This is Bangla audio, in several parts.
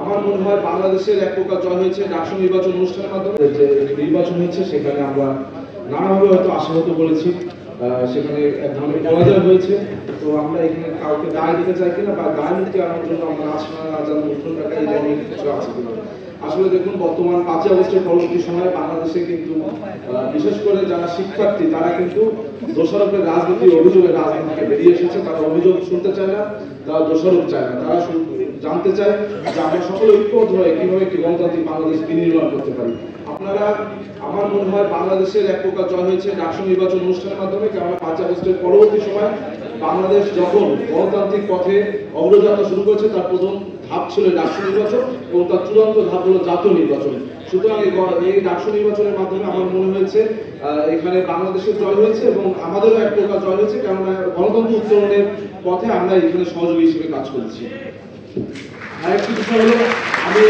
আমার মনে হয় বাংলাদেশের এক প্রকার জয় হয়েছে ডাকসু নির্বাচন অনুষ্ঠানের মাধ্যমে। যে নির্বাচন হয়েছে সেখানে আমরা নানাভাবে হয়তো আশাহত করেছি, সেখানে এক ধরনের পরাজয় হয়েছে। তো আমরা এখানে কাউকে দায় দিতে চাই কিনা বা দায় মুক্তি আনার জন্য আমরা মুঠন টাকা এই ধরনের কিছু আছে কিনা। আসলে দেখুন, বর্তমান 5ই আগস্টের পরবর্তী সময়ে বাংলাদেশে কিন্তু বিশেষ করে যারা শিক্ষার্থী তারা কিন্তু দোষারোপের রাজনীতি, অভিযোগের রাজনীতিকে বেরিয়ে এসেছে। তারা অভিযোগ শুনতে চায় না, তারা দোষারোপ চায় না, তারা জানতে চায় যে আমরা সকলে ঐক্যবদ্ধ হয়ে কিভাবে একটি গণতান্ত্রিক বাংলাদেশ বিনির্মাণ করতে পারি। আপনারা, আমার মনে হয় বাংলাদেশের এক প্রকার জয় হয়েছে ডাকসু নির্বাচন অনুষ্ঠানের মাধ্যমে। কেননা 5ই আগস্টের পরবর্তী সময় বাংলাদেশ যখন গণতান্ত্রিক পথে অগ্রযাত্রা শুরু করেছে, তার প্রথম ধাপ ছিল ডাকসু নির্বাচন এবং তার চূড়ান্ত ধাপ হলো জাতীয় নির্বাচন। সুতরাং এই ডাকসু নির্বাচনের মাধ্যমে আমার মনে হয়েছে এখানে বাংলাদেশের জয় হয়েছে এবং আমাদেরও এক প্রকার জয় হয়েছে, কেননা গণতন্ত্র উত্তরণের পথে আমরা এখানে সহযোগী হিসেবে কাজ করছি। আরেকটি বিষয় হলো, আমি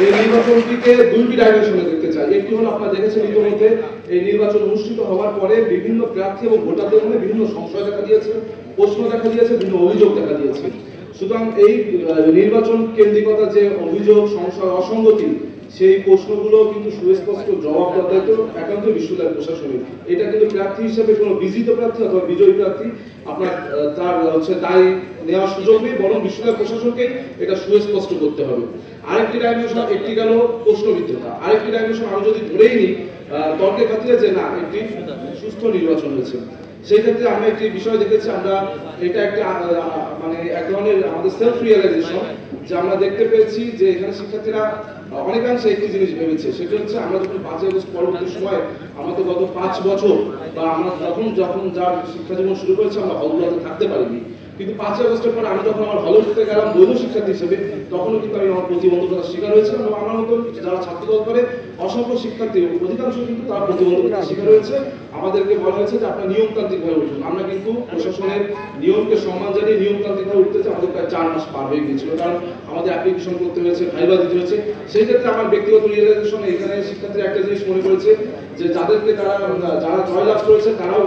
এই নির্বাচনটিকে দুইটি ডাইমেনশনে দেখতে চাই। একটি হলো, আপনারা দেখেছেন ইতিমধ্যে এই নির্বাচন অনুষ্ঠিত হওয়ার পরে বিভিন্ন প্রার্থী এবং ভোটারদের মধ্যে বিভিন্ন সংশয় দেখা দিয়েছে, প্রশ্ন দেখা দিয়েছে, বিভিন্ন অভিযোগ দেখা দিয়েছে। সুতরাং এই নির্বাচন কেন্দ্রিকতা যে অভিযোগ, সংশয়, অসঙ্গতি, সেই প্রশ্নগুলো কিন্তু সুস্পষ্ট জবাব দেওয়ার দায়িত্ব একান্ত বিশ্ববিদ্যালয় প্রশাসনের। এটা কিন্তু প্রার্থী হিসেবে কোনো বিজিত প্রার্থী অথবা বিজয়ী প্রার্থী আপনার তার দায় নেওয়ার সুযোগ নেই, বরং বিশ্ববিদ্যালয় প্রশাসনকে এটা সুস্পষ্ট করতে হবে। আরেকটি ডাইমেনশন, একটি গেল প্রশ্নবিদ্ধতা, আরেকটি ডাইমেনশন আমি যদি ধরেই নিই তর্কের খাতিরে যে না, একটি সুস্থ নির্বাচন হয়েছে। সেই ক্ষেত্রে আমরা একটি বিষয় দেখেছি, আমরা এটা একটা মানে এক ধরনের আমাদের সেলফ রিয়েলাইজেশন, যে আমরা দেখতে পেয়েছি যে এখানে শিক্ষার্থীরা অনেকাংশে একটি জিনিস ভেবেছে, সেটা হচ্ছে আমরা যখন 5ই আগস্ট পরবর্তী সময় আমাদের গত 5 বছর বা আমরা যখন যার শিক্ষা জীবন শুরু করেছে আমরা হলগুলোতে থাকতে পারিনি। কিন্তু 5ই আগস্টের পরে আমি যখন আমার হলে উঠতে গেলাম বৈধ শিক্ষার্থী হিসেবে, তখনও কিন্তু আমি আমার প্রতিবন্ধকতার শিকার হয়েছিলাম এবং আমার মতো যারা ছাত্রদল করে অসংখ্য শিক্ষার্থী অধিকাংশ কিন্তু তারা প্রতিবন্ধকতার শিকার হয়েছে। আমাদেরকে বলা হয়েছে যে আপনারা নিয়মতান্ত্রিক ভাবে উঠুন। আমরা কিন্তু প্রশাসনের নিয়মকে সম্মান জানিয়ে নিয়মতান্ত্রিক ভাবে উঠতেছে। আমাদের প্রায় 4 মাস পার হয়ে গিয়েছিল, কারণ আমাদের অ্যাপ্লিকেশন করতে হয়েছে, ভাইবা দিতে হয়েছে। সেই ক্ষেত্রে আমার ব্যক্তিগত রিয়েলাইজেশন, এখানে শিক্ষার্থীরা একটা জিনিস মনে করেছে যে যাদেরকে যারা জয়লাভ করেছে তারাও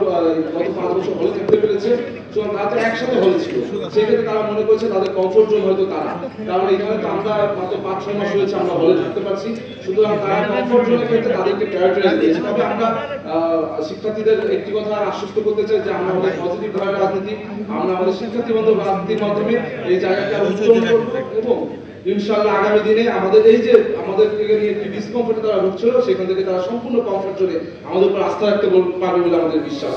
গত 5 বছর হলে থাকতে পেরেছে, তারা একসাথে হলে ছিল। সেক্ষেত্রে তারা মনে করেছে তাদের কমফোর্ট জোন হয়তো তারা, কারণ এখানে তো আমরা মাত্র 5-6 মাস হয়েছে আমরা হলে থাকতে পারছি। সুতরাং তারা কমফোর্ট জোনের ক্ষেত্রে তাদেরকে প্রায়োরিটাইজ দিয়েছে। তবে আমরা শিক্ষার্থীদের একটি কথা আশ্বস্ত করতে চাই যে আমরা আমাদের পজিটিভ ভাবে রাজনীতি, আমরা আমাদের শিক্ষার্থী বান্ধব রাজনীতির মাধ্যমে এই জায়গাকে আরো উত্তোলন করবো এবং ইনশাআল্লাহ আগামী দিনে আমাদের এই যে আমাদের থেকে নিয়ে একটি ডিসকমফোর্টে তারা ভুগছিল, সেখান থেকে তারা সম্পূর্ণ কমফোর্ট জোনে আমাদের উপর আস্থা রাখতে পারবে বলে আমাদের বিশ্বাস।